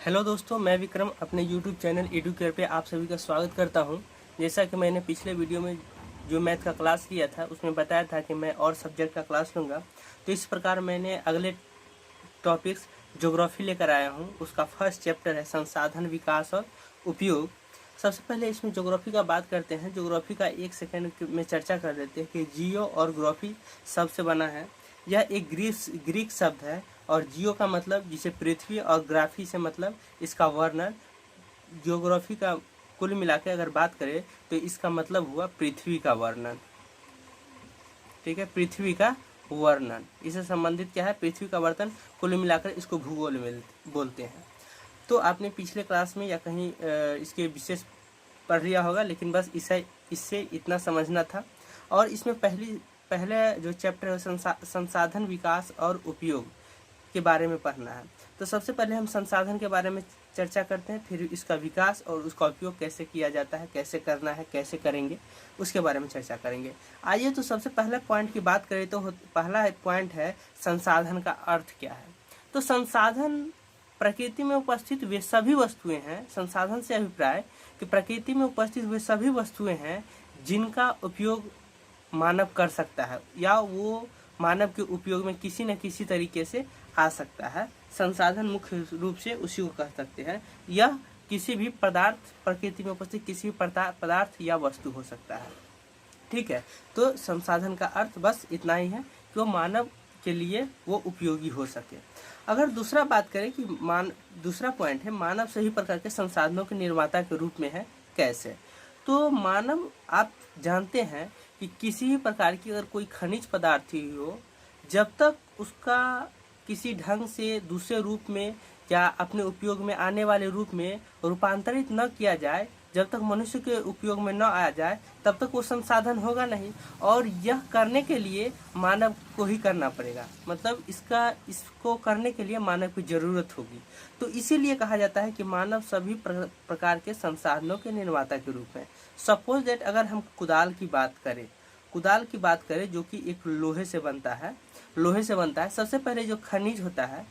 Hello दोस्तों, मैं विक्रम अपने यूट्यूब चैनल एडुकेयर पे आप सभी का स्वागत करता हूं। जैसा कि मैंने पिछले वीडियो में जो मैथ का क्लास लिया था उसमें बताया था कि मैं और सब्जेक्ट का क्लास लूँगा, तो इस प्रकार मैंने अगले टॉपिक्स ज्योग्राफी लेकर आया हूं। उसका फर्स्ट चैप्टर है संसाधन, विकास और उपयोग। सबसे पहले इसमें ज्योग्राफी का बात करते हैं। ज्योग्राफी का एक सेकेंड में चर्चा कर लेते हैं कि जियो और ग्राफी शब्द से बना है। यह एक ग्रीक शब्द है और जियो का मतलब जिसे पृथ्वी और ग्राफी से मतलब इसका वर्णन। ज्योग्राफी का कुल मिलाकर अगर बात करें तो इसका मतलब हुआ पृथ्वी का वर्णन। ठीक है, पृथ्वी का वर्णन, इससे संबंधित क्या है, पृथ्वी का वर्णन। कुल मिलाकर इसको भूगोल में बोलते हैं। तो आपने पिछले क्लास में या कहीं इसके विशेष पढ़ लिया होगा, लेकिन बस इससे इतना समझना था। और इसमें पहले जो चैप्टर है संसाधन, विकास और उपयोग के बारे में पढ़ना है। तो सबसे पहले हम संसाधन के बारे में चर्चा करते हैं, फिर इसका विकास और उसका उपयोग कैसे किया जाता है, कैसे करना है, कैसे करेंगे, उसके बारे में चर्चा करेंगे। आइए तो सबसे पहले पॉइंट की बात करें तो पहला पॉइंट है संसाधन का अर्थ क्या है। तो संसाधन प्रकृति में उपस्थित वे सभी वस्तुएं हैं। संसाधन से अभिप्राय कि प्रकृति में उपस्थित वे सभी वस्तुएं हैं जिनका उपयोग मानव कर सकता है या वो मानव के उपयोग में किसी न किसी तरीके से आ सकता है। संसाधन मुख्य रूप से उसी को कह सकते हैं। यह किसी भी पदार्थ, प्रकृति में उपस्थित किसी भी पदार्थ या वस्तु हो सकता है। ठीक है, तो संसाधन का अर्थ बस इतना ही है कि वो मानव के लिए वो उपयोगी हो सके। अगर दूसरा बात करें कि दूसरा पॉइंट है मानव सभी प्रकार के संसाधनों के निर्माता के रूप में है। कैसे? तो मानव, आप जानते हैं कि किसी भी प्रकार की अगर कोई खनिज पदार्थ ही हो, जब तक उसका किसी ढंग से दूसरे रूप में या अपने उपयोग में आने वाले रूप में रूपांतरित न किया जाए, जब तक मनुष्य के उपयोग में न आ जाए, तब तक वो संसाधन होगा नहीं। और यह करने के लिए मानव को ही करना पड़ेगा, मतलब इसको करने के लिए मानव की जरूरत होगी। तो इसीलिए कहा जाता है कि मानव सभी प्रकार के संसाधनों के निर्माता के रूप में। सपोज दैट अगर हम कुदाल की बात करें जो कि एक लोहे से बनता है। सबसे पहले जो खनिज होता है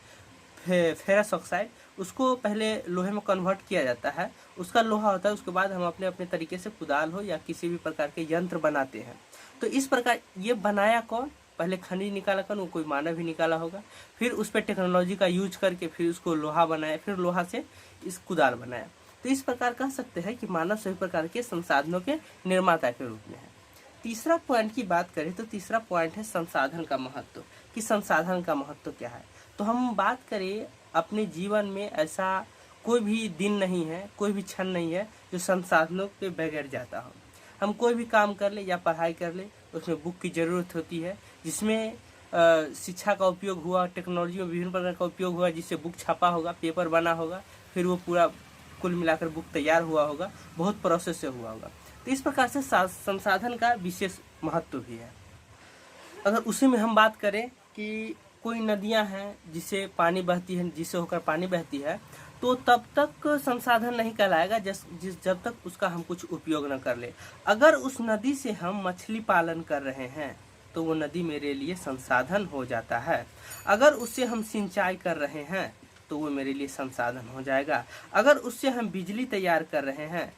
फेरस ऑक्साइड, उसको पहले लोहे में कन्वर्ट किया जाता है, उसका लोहा होता है। उसके बाद हम अपने अपने तरीके से कुदाल हो या किसी भी प्रकार के यंत्र बनाते हैं। तो इस प्रकार ये बनाया कौन? पहले खनिज निकाला कौन? वो कोई मानव ही निकाला होगा। फिर उस पर टेक्नोलॉजी का यूज करके फिर उसको लोहा बनाया, फिर लोहा से इस कुदाल बनाया। तो इस प्रकार कह सकते हैं कि मानव सभी प्रकार के संसाधनों के निर्माता के रूप में है। तीसरा पॉइंट की बात करें तो तीसरा पॉइंट है संसाधन का महत्व, कि संसाधन का महत्व क्या है। तो हम बात करें, अपने जीवन में ऐसा कोई भी दिन नहीं है, कोई भी क्षण नहीं है जो संसाधनों के बगैर जाता हो। हम कोई भी काम कर ले या पढ़ाई कर ले, उसमें बुक की ज़रूरत होती है, जिसमें शिक्षा का उपयोग हुआ, टेक्नोलॉजी में विभिन्न प्रकार का उपयोग हुआ, जिससे बुक छपा होगा, पेपर बना होगा, फिर वो पूरा कुल मिलाकर बुक तैयार हुआ होगा, बहुत प्रोसेस से हुआ होगा। तो इस प्रकार से संसाधन का विशेष महत्व भी है। अगर उसी में हम बात करें कि कोई नदियां हैं जिससे पानी बहती है, जिससे होकर पानी बहती है, तो तब तक संसाधन नहीं कहलाएगा जब तक उसका हम कुछ उपयोग न कर ले। अगर उस नदी से हम मछली पालन कर रहे हैं तो वो नदी मेरे लिए संसाधन हो जाता है। अगर उससे हम सिंचाई कर रहे हैं तो वो मेरे लिए संसाधन हो जाएगा। अगर उससे हम बिजली तैयार कर रहे हैं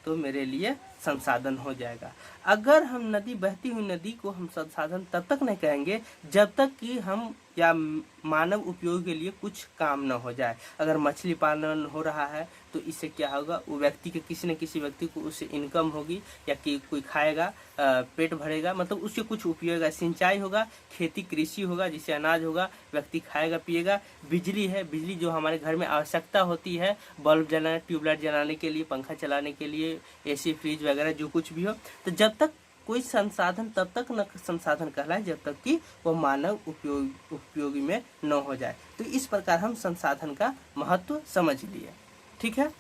तो मेरे लिए संसाधन हो जाएगा। अगर हम बहती हुई नदी को हम संसाधन तब तक नहीं कहेंगे जब तक कि हम या मानव उपयोग के लिए कुछ काम न हो जाए। अगर मछली पालन हो रहा है तो इससे क्या होगा, वो व्यक्ति के किसी न किसी व्यक्ति को उससे इनकम होगी, या कि कोई खाएगा, पेट भरेगा, मतलब उससे कुछ उपयोग है। सिंचाई होगा, खेती कृषि होगा, जिससे अनाज होगा, व्यक्ति खाएगा पिएगा। बिजली है, बिजली जो हमारे घर में आवश्यकता होती है, बल्ब जलाने, ट्यूबलाइट जलाने के लिए, पंखा चलाने के लिए, एसी फ्रिज वगैरह जो कुछ भी हो। तो जब तक कोई संसाधन तब तक न संसाधन कहलाए जब तक कि वो मानव उपयोगी में न हो जाए। तो इस प्रकार हम संसाधन का महत्व समझ लिए। ठीक है,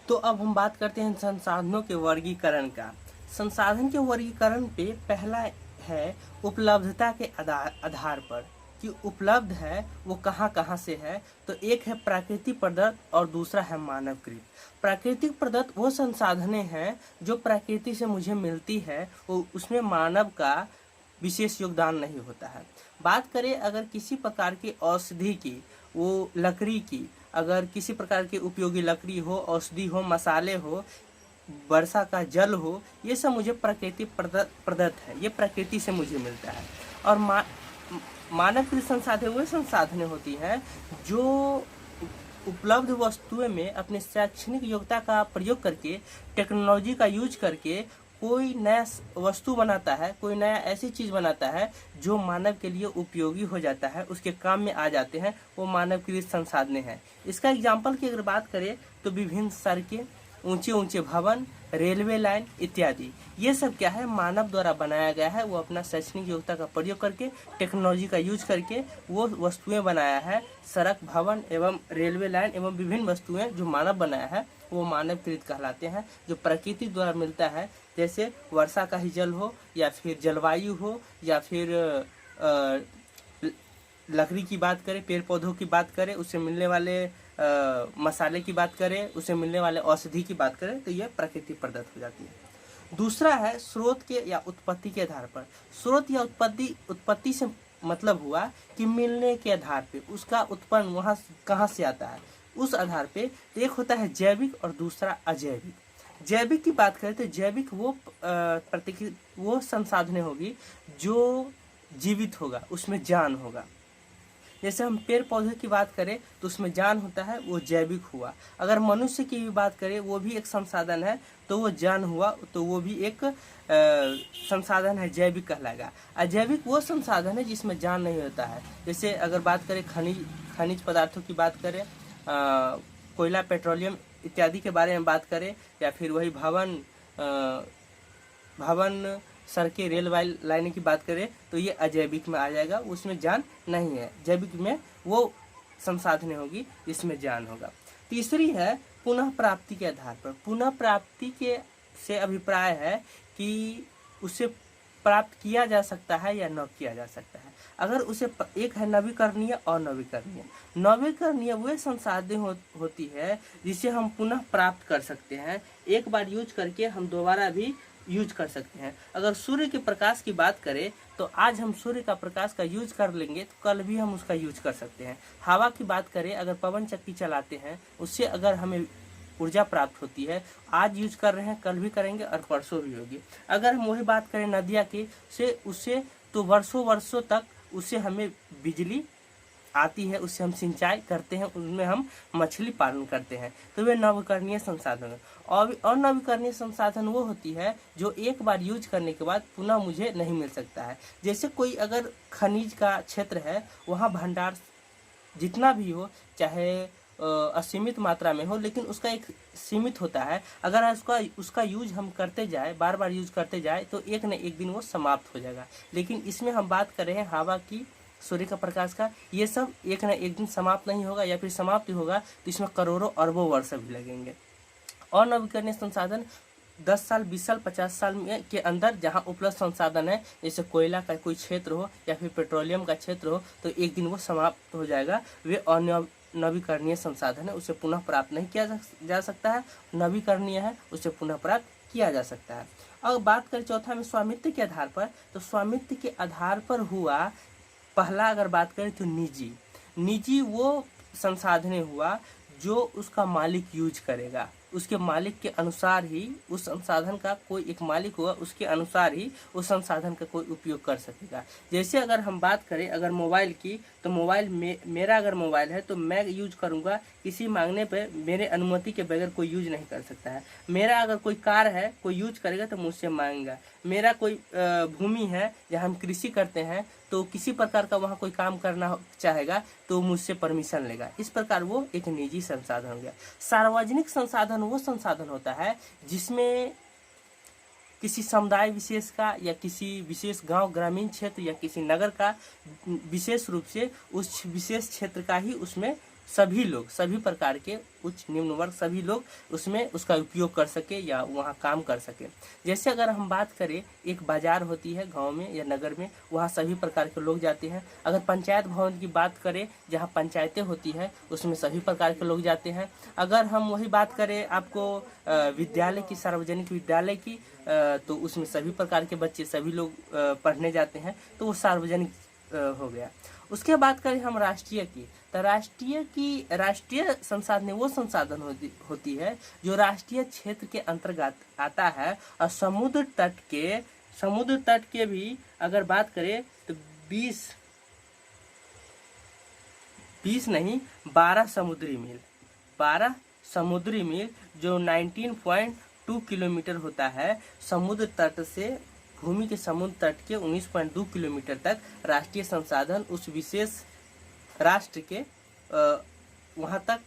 तो अब हम बात करते हैं संसाधनों के वर्गीकरण का। संसाधन के वर्गीकरण पे पहला है उपलब्धता के आधार पर, कि उपलब्ध है वो कहाँ कहाँ से है। तो एक है प्राकृतिक प्रदत्त और दूसरा है मानवकृत। प्राकृतिक प्रदत्त वो संसाधनें हैं जो प्रकृति से मुझे मिलती है, वो उसमें मानव का विशेष योगदान नहीं होता है। बात करें अगर किसी प्रकार की औषधि की, वो लकड़ी की, अगर किसी प्रकार की उपयोगी लकड़ी हो, औषधि हो, मसाले हो, वर्षा का जल हो, ये सब मुझे प्रकृति प्रदत्त है, ये प्रकृति से मुझे मिलता है। और मानव कृत संसाधन वे संसाधनें होती हैं जो उपलब्ध वस्तुएं में अपने शैक्षणिक योग्यता का प्रयोग करके, टेक्नोलॉजी का यूज करके कोई नया वस्तु बनाता है, कोई नया ऐसी चीज बनाता है जो मानव के लिए उपयोगी हो जाता है, उसके काम में आ जाते हैं, वो मानवकृत संसाधनें हैं। इसका एग्जाम्पल की अगर बात करें तो विभिन्न सड़कें, ऊंचे ऊंचे भवन, रेलवे लाइन इत्यादि, ये सब क्या है, मानव द्वारा बनाया गया है। वो अपना शैक्षणिक योग्यता का प्रयोग करके, टेक्नोलॉजी का यूज करके वो वस्तुएं बनाया है। सड़क, भवन एवं रेलवे लाइन एवं विभिन्न वस्तुएं जो मानव बनाया है वो मानवकृत कहलाते हैं, जो प्रकृति द्वारा मिलता है। जैसे वर्षा का ही जल हो, या फिर जलवायु हो, या फिर लकड़ी की बात करें, पेड़ पौधों की बात करें, उससे मिलने वाले मसाले की बात करें, उससे मिलने वाले औषधि की बात करें, तो यह प्रकृति प्रदत्त हो जाती है। दूसरा है स्रोत के या उत्पत्ति के आधार पर। स्रोत या उत्पत्ति से मतलब हुआ कि मिलने के आधार पे, उसका उत्पन्न वहाँ कहाँ से आता है, उस आधार पे। तो एक होता है जैविक और दूसरा अजैविक। जैविक की बात करें तो जैविक वो संसाधनें होगी जो जीवित होगा, उसमें जान होगा। जैसे हम पेड़ पौधे की बात करें तो उसमें जान होता है, वो जैविक हुआ। अगर मनुष्य की भी बात करें, वो भी एक संसाधन है, तो वो जान हुआ, तो वो भी एक संसाधन है, जैविक कहलाएगा। अजैविक वो संसाधन है जिसमें जान नहीं होता है। जैसे अगर बात करें खनिज पदार्थों की बात करें, कोयला, पेट्रोलियम इत्यादि के बारे में बात करें, या फिर वही भवन, सड़कें, रेल लाइनें की बात करें, तो ये अजैविक में आ जाएगा, उसमें जान नहीं है। जैविक में वो संसाधनें होगी जिसमें जान होगा। तीसरी है पुनः प्राप्ति के आधार पर। पुनः प्राप्ति के से अभिप्राय है कि उसे प्राप्त किया जा सकता है या न किया जा सकता है। अगर उसे एक है नवीकरणीय और नवीकरणीय। नवीकरणीय वह संसाधन होती है जिसे हम पुनः प्राप्त कर सकते हैं, एक बार यूज करके हम दोबारा भी यूज कर सकते हैं। अगर सूर्य के प्रकाश की बात करें तो आज हम सूर्य का प्रकाश का यूज कर लेंगे तो कल भी हम उसका यूज कर सकते हैं। हवा की बात करें, अगर पवन चक्की चलाते हैं, उससे अगर हमें ऊर्जा प्राप्त होती है, आज यूज कर रहे हैं, कल भी करेंगे और परसों भी होगी। अगर हम वही बात करें नदिया की, उससे तो वर्षों तक उससे हमें बिजली आती है, उससे हम सिंचाई करते हैं, उसमें हम मछली पालन करते हैं, तो वे नवीकरणीय संसाधन है। और अनवीकरणीय संसाधन वो होती है जो एक बार यूज करने के बाद पुनः मुझे नहीं मिल सकता है। जैसे कोई अगर खनिज का क्षेत्र है, वहाँ भंडार जितना भी हो, चाहे असीमित मात्रा में हो, लेकिन उसका एक सीमित होता है। अगर उसका यूज हम करते जाए, बार बार यूज करते जाए, तो एक न एक दिन वो समाप्त हो जाएगा। लेकिन इसमें हम बात कर रहे हैं हवा की, सूर्य का प्रकाश का, ये सब एक न एक दिन समाप्त नहीं होगा, या फिर समाप्त होगा तो इसमें करोड़ों अरबों वर्ष भी लगेंगे। और नवीकरणीय संसाधन 10 साल, 20 साल, 50 साल में के अंदर जहाँ उपलब्ध संसाधन है, जैसे कोयला का कोई क्षेत्र हो या फिर पेट्रोलियम का क्षेत्र हो, तो एक दिन वो समाप्त हो जाएगा। वे नवीकरणीय संसाधन है, उसे पुनः प्राप्त नहीं किया जा सकता है। नवीकरणीय है, उसे पुनः प्राप्त किया जा सकता है। अब बात करें चौथा में स्वामित्व के आधार पर, तो स्वामित्व के आधार पर हुआ पहला, अगर बात करें तो निजी वो संसाधनें हुआ जो उसका मालिक यूज करेगा, उसके मालिक के अनुसार ही उस संसाधन का, कोई एक मालिक होगा, उसके अनुसार ही उस संसाधन का कोई उपयोग कर सकेगा। जैसे अगर हम बात करें अगर मोबाइल की, तो मोबाइल मेरा अगर मोबाइल है तो मैं यूज करूंगा, किसी मांगने पे मेरे अनुमति के बगैर कोई यूज नहीं कर सकता है। मेरा अगर कोई कार है, कोई यूज करेगा तो मुझसे मांगेगा। मेरा कोई भूमि है जहाँ हम कृषि करते हैं, तो किसी प्रकार का वहाँ कोई काम करना चाहेगा तो मुझसे परमिशन लेगा। इस प्रकार वो एक निजी संसाधन हो गया। सार्वजनिक संसाधन वो संसाधन होता है जिसमें किसी समुदाय विशेष का या किसी विशेष गांव, ग्रामीण क्षेत्र या किसी नगर का विशेष रूप से उस विशेष क्षेत्र का ही उसमें सभी लोग, सभी प्रकार के उच्च निम्न वर्ग सभी लोग उसमें उसका उपयोग कर सके या वहाँ काम कर सके। जैसे अगर हम बात करें, एक बाजार होती है गांव में या नगर में, वहाँ सभी प्रकार के लोग जाते हैं। अगर पंचायत भवन की बात करें, जहाँ पंचायतें होती है, उसमें सभी प्रकार के लोग जाते हैं। अगर हम वही बात करें आपको विद्यालय की, सार्वजनिक विद्यालय की, तो उसमें सभी प्रकार के बच्चे, सभी लोग पढ़ने जाते हैं, तो वो सार्वजनिक हो गया। उसके बाद करें हम राष्ट्रीय की, तो राष्ट्रीय संसाधन वो संसाधन होती है जो राष्ट्रीय क्षेत्र के अंतर्गत आता है। और समुद्र तट के भी अगर बात करें तो 12 समुद्री मील जो 19.2 किलोमीटर होता है। समुद्र तट से भूमि के समुद्र तट के 19.2 किलोमीटर तक राष्ट्रीय संसाधन उस विशेष राष्ट्र के वहाँ तक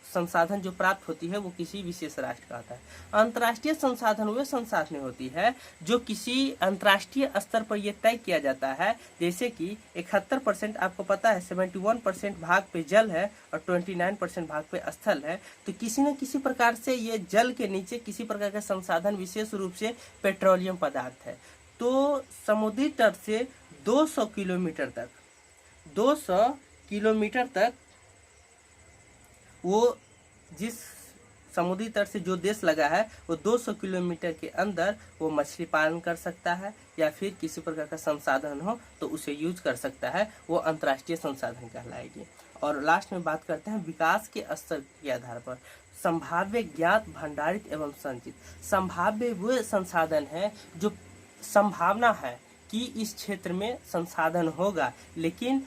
संसाधन जो प्राप्त होती है वो किसी विशेष राष्ट्र का आता है। अंतर्राष्ट्रीय संसाधन वे संसाधन होती है जो किसी अंतर्राष्ट्रीय स्तर पर यह तय किया जाता है। जैसे कि 71% आपको पता है 71% भाग पे जल है और 29% भाग पे स्थल है। तो किसी न किसी प्रकार से ये जल के नीचे किसी प्रकार का संसाधन विशेष रूप से पेट्रोलियम पदार्थ है। तो समुद्री तट से 200 किलोमीटर तक वो जिस समुद्री तट से जो देश लगा है वो 200 किलोमीटर के अंदर वो मछली पालन कर सकता है या फिर किसी प्रकार का संसाधन हो तो उसे यूज कर सकता है, वो अंतर्राष्ट्रीय संसाधन कहलाएगी। और लास्ट में बात करते हैं विकास के स्तर के आधार पर। संभाव्य, ज्ञात, भंडारित एवं संचित। संभाव्य वो संसाधन है जो संभावना है कि इस क्षेत्र में संसाधन होगा, लेकिन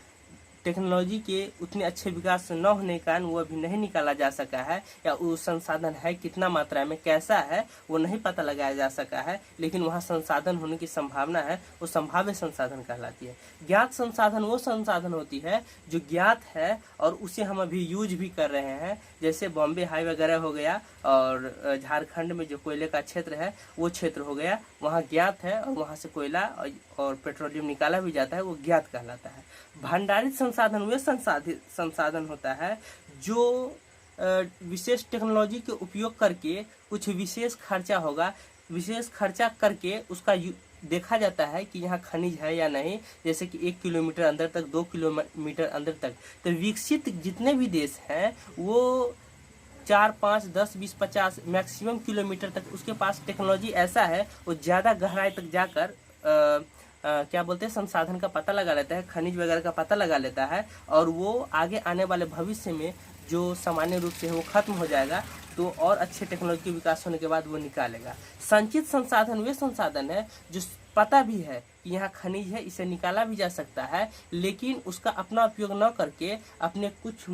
टेक्नोलॉजी के उतने अच्छे विकास न होने के कारण वो अभी नहीं निकाला जा सका है, या वो संसाधन है कितना मात्रा में, कैसा है, वो नहीं पता लगाया जा सका है। लेकिन वहाँ संसाधन होने की संभावना है, वो संभाव्य संसाधन कहलाती है। ज्ञात संसाधन वो संसाधन होती है जो ज्ञात है और उसे हम अभी यूज भी कर रहे हैं। जैसे बॉम्बे हाई वगैरह हो गया और झारखंड में जो कोयले का क्षेत्र है वो क्षेत्र हो गया, वहाँ ज्ञात है और वहाँ से कोयला और पेट्रोलियम निकाला भी जाता है, वो ज्ञात कहलाता है। भंडारित संसाधन वे संसाधन होता है जो विशेष टेक्नोलॉजी के उपयोग करके कुछ विशेष खर्चा होगा, विशेष खर्चा करके उसका देखा जाता है कि यहाँ खनिज है या नहीं। जैसे कि 1 किलोमीटर अंदर तक, 2 किलोमीटर अंदर तक। तो विकसित जितने भी देश हैं वो 4, 5, 10, 20, 50 मैक्सिमम किलोमीटर तक उसके पास टेक्नोलॉजी ऐसा है, वो ज़्यादा गहराई तक जाकर क्या बोलते हैं संसाधन का पता लगा लेता है, खनिज वगैरह का पता लगा लेता है, और वो आगे आने वाले भविष्य में जो सामान्य रूप से है वो खत्म हो जाएगा, तो और अच्छे टेक्नोलॉजी के विकास होने के बाद वो निकालेगा। संचित संसाधन वे संसाधन है जो पता भी है कि यहाँ खनिज है, इसे निकाला भी जा सकता है, लेकिन उसका अपना उपयोग न करके अपने कुछ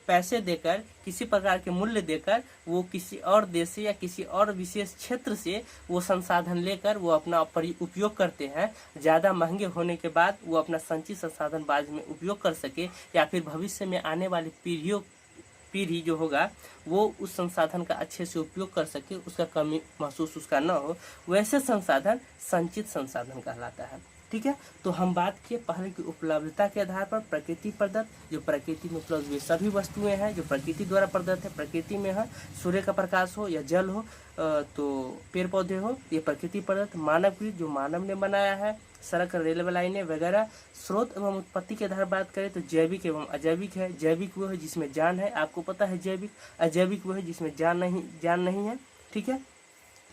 पैसे देकर, किसी प्रकार के मूल्य देकर वो किसी और देश से या किसी और विशेष क्षेत्र से वो संसाधन लेकर वो अपना उपयोग करते हैं। ज़्यादा महंगे होने के बाद वो अपना संचित संसाधन बाद में उपयोग कर सके, या फिर भविष्य में आने वाली पीढ़ी जो होगा वो उस संसाधन का अच्छे से उपयोग कर सके, उसका कमी महसूस उसका न हो, वैसे संसाधन संचित संसाधन कहलाता है। ठीक है, तो हम बात किए पहले की उपलब्धता के आधार पर प्रकृति प्रदत्त, जो प्रकृति में उपलब्ध वे सभी वस्तुएं हैं जो प्रकृति द्वारा प्रदत्त है, प्रकृति में है, सूर्य का प्रकाश हो या जल हो, तो पेड़ पौधे हो, ये प्रकृति प्रदत्त। मानवकृत, जो मानव ने बनाया है, सड़क, रेलवे लाइनें वगैरह। स्रोत एवं उत्पत्ति के आधार बात करें तो जैविक एवं अजैविक है। जैविक वो है जिसमें जान है, आपको पता है जैविक। अजैविक वो है जिसमें जान नहीं है। ठीक है,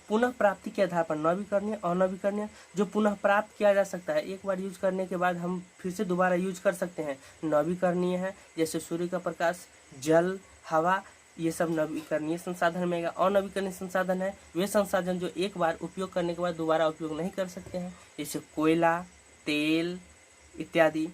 पुनः प्राप्ति के आधार पर नवीकरणीय, अनवीकरणीय। जो पुनः प्राप्त किया जा सकता है, एक बार यूज करने के बाद हम फिर से दोबारा यूज कर सकते हैं, नवीकरणीय है। जैसे सूर्य का प्रकाश, जल, हवा, ये सब नवीकरणीय संसाधन में। अनवीकरणीय संसाधन है वे संसाधन जो एक बार उपयोग करने के बाद दोबारा उपयोग नहीं कर सकते हैं, जैसे कोयला, तेल इत्यादि।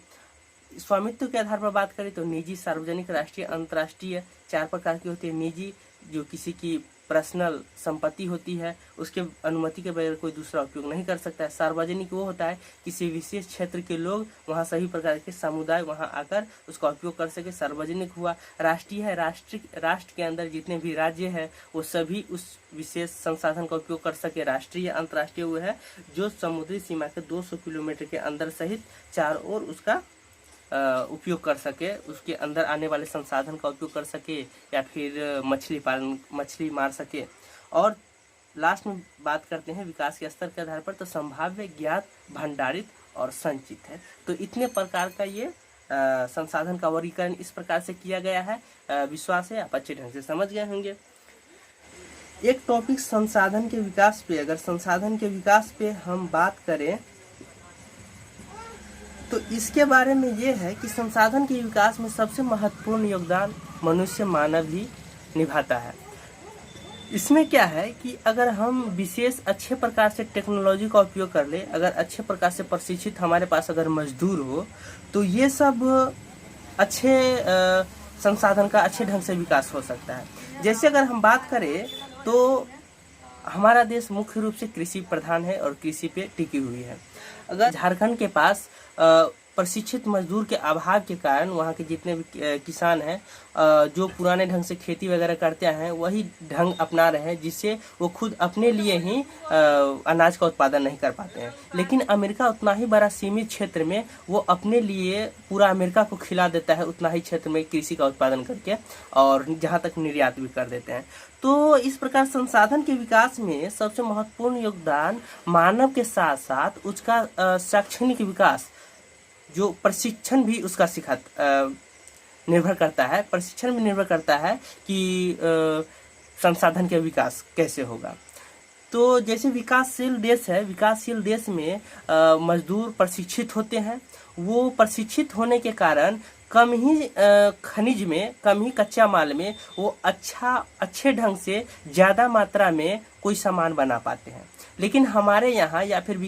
स्वामित्व के आधार पर बात करें तो निजी, सार्वजनिक, राष्ट्रीय, अंतर्राष्ट्रीय 4 प्रकार की होती है। निजी जो किसी की पर्सनल संपत्ति होती है, उसके अनुमति के बगैर कोई दूसरा उपयोग नहीं कर सकता है। सार्वजनिक वो होता है किसी विशेष क्षेत्र के लोग, वहाँ सभी प्रकार के समुदाय वहाँ आकर उसका उपयोग कर सके, सार्वजनिक हुआ। राष्ट्रीय है, राष्ट्र के अंदर जितने भी राज्य है वो सभी उस विशेष संसाधन का उपयोग कर सके, राष्ट्रीय। अंतर्राष्ट्रीय वो है जो समुद्री सीमा के 200 किलोमीटर के अंदर सहित चारों ओर उसका उपयोग कर सके, उसके अंदर आने वाले संसाधन का उपयोग कर सके, या फिर मछली मार सके। और लास्ट में बात करते हैं विकास के स्तर के आधार पर, तो संभाव्य, ज्ञात, भंडारित और संचित है। तो इतने प्रकार का ये संसाधन का वर्गीकरण इस प्रकार से किया गया है। विश्वास है आप अच्छे ढंग से समझ गए होंगे। एक टॉपिक संसाधन के विकास पे, अगर संसाधन के विकास पे हम बात करें तो इसके बारे में ये है कि संसाधन के विकास में सबसे महत्वपूर्ण योगदान मनुष्य मानव ही निभाता है। इसमें क्या है कि अगर हम विशेष अच्छे प्रकार से टेक्नोलॉजी का उपयोग कर ले, अगर अच्छे प्रकार से प्रशिक्षित हमारे पास अगर मजदूर हो, तो ये सब अच्छे संसाधन का अच्छे ढंग से विकास हो सकता है। जैसे अगर हम बात करें तो हमारा देश मुख्य रूप से कृषि प्रधान है और कृषि पे टिकी हुई है। अगर झारखंड के पास प्रशिक्षित मजदूर के अभाव के कारण वहाँ के जितने भी किसान हैं जो पुराने ढंग से खेती वगैरह करते हैं वही ढंग अपना रहे हैं, जिससे वो खुद अपने लिए ही अनाज का उत्पादन नहीं कर पाते हैं। लेकिन अमेरिका उतना ही बड़ा सीमित क्षेत्र में वो अपने लिए पूरा अमेरिका को खिला देता है, उतना ही क्षेत्र में कृषि का उत्पादन करके, और जहाँ तक निर्यात भी कर देते हैं। तो इस प्रकार संसाधन के विकास में सबसे महत्वपूर्ण योगदान मानव के साथ साथ उसका शैक्षणिक विकास, जो प्रशिक्षण भी उसका निर्भर करता है, प्रशिक्षण भी निर्भर करता है कि संसाधन के विकास कैसे होगा। तो जैसे विकासशील देश है, विकासशील देश में मजदूर प्रशिक्षित होते हैं। वो प्रशिक्षित होने के कारण कम ही खनिज में, कम ही कच्चा माल में वो अच्छे ढंग से ज़्यादा मात्रा में कोई सामान बना पाते हैं। लेकिन हमारे यहाँ या फिर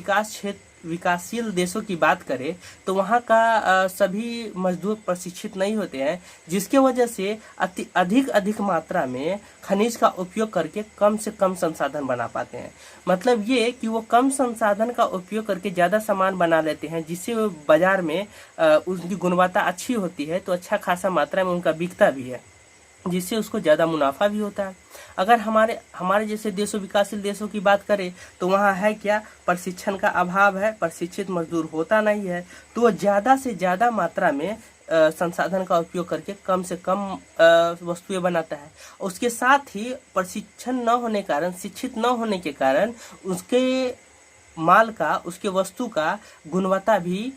विकासशील देशों की बात करें तो वहाँ का सभी मजदूर प्रशिक्षित नहीं होते हैं, जिसके वजह से अधिक मात्रा में खनिज का उपयोग करके कम से कम संसाधन बना पाते हैं। मतलब ये कि वो कम संसाधन का उपयोग करके ज़्यादा सामान बना लेते हैं, जिससे वो बाजार में उनकी गुणवत्ता अच्छी होती है, तो अच्छा खासा मात्रा में उनका बिकता भी है, जिससे उसको ज़्यादा मुनाफा भी होता है। अगर हमारे जैसे देशों, विकासशील देशों की बात करें तो वहाँ है क्या, प्रशिक्षण का अभाव है, प्रशिक्षित मजदूर होता नहीं है, तो वो ज़्यादा से ज़्यादा मात्रा में संसाधन का उपयोग करके कम से कम वस्तुएं बनाता है। उसके साथ ही प्रशिक्षण न होने के कारण, शिक्षित न होने के कारण उसके माल का, उसके वस्तु का गुणवत्ता भी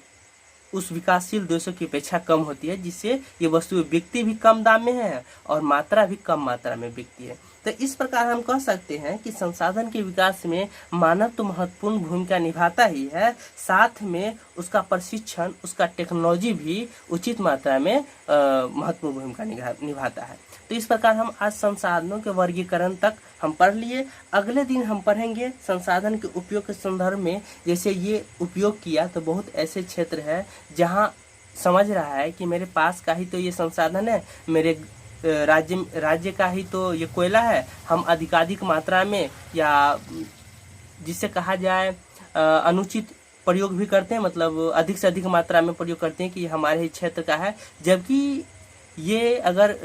उस विकासशील देशों की अपेक्षा कम होती है, जिससे ये वस्तुएं बिकती भी कम दाम में है और मात्रा भी कम मात्रा में बिकती है। तो इस प्रकार हम कह सकते हैं कि संसाधन के विकास में मानव तो महत्वपूर्ण भूमिका निभाता ही है, साथ में उसका प्रशिक्षण, उसका टेक्नोलॉजी भी उचित मात्रा में महत्वपूर्ण भूमिका निभाता है। तो इस प्रकार हम आज संसाधनों के वर्गीकरण तक हम पढ़ लिए। अगले दिन हम पढ़ेंगे संसाधन के उपयोग के संदर्भ में। जैसे ये उपयोग किया तो बहुत ऐसे क्षेत्र है जहाँ समझ रहा है कि मेरे पास का ही तो ये संसाधन है, मेरे राज्य का ही तो ये कोयला है, हम अधिकाधिक मात्रा में, या जिससे कहा जाए अनुचित प्रयोग भी करते हैं, मतलब अधिक से अधिक मात्रा में प्रयोग करते हैं कि हमारे ही क्षेत्र का है, जबकि ये अगर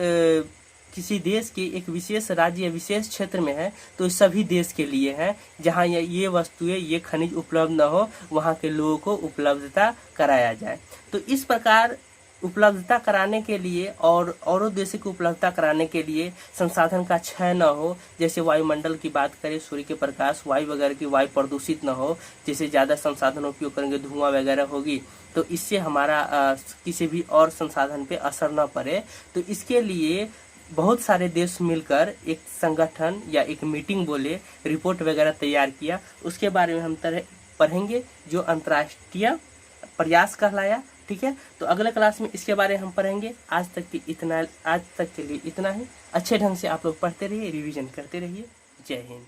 किसी देश के एक विशेष राज्य या विशेष क्षेत्र में है तो सभी देश के लिए है। जहाँ ये वस्तुएं, ये खनिज उपलब्ध न हो, वहाँ के लोगों को उपलब्धता कराया जाए। तो इस प्रकार उपलब्धता कराने के लिए और औरों देशों को उपलब्धता कराने के लिए संसाधन का क्षय न हो। जैसे वायुमंडल की बात करें, सूर्य के प्रकाश, वायु वगैरह की वायु प्रदूषित न हो। जैसे ज़्यादा संसाधन उपयोग करेंगे, धुआं वगैरह होगी, तो इससे हमारा किसी भी और संसाधन पे असर न पड़े। तो इसके लिए बहुत सारे देश मिलकर एक संगठन या एक मीटिंग बोले, रिपोर्ट वगैरह तैयार किया। उसके बारे में हम पढ़ेंगे, जो अंतर्राष्ट्रीय प्रयास कहलाया। ठीक है, तो अगले क्लास में इसके बारे में हम पढ़ेंगे। आज तक के लिए इतना ही। अच्छे ढंग से आप लोग पढ़ते रहिए, रिवीजन करते रहिए। जय हिंद।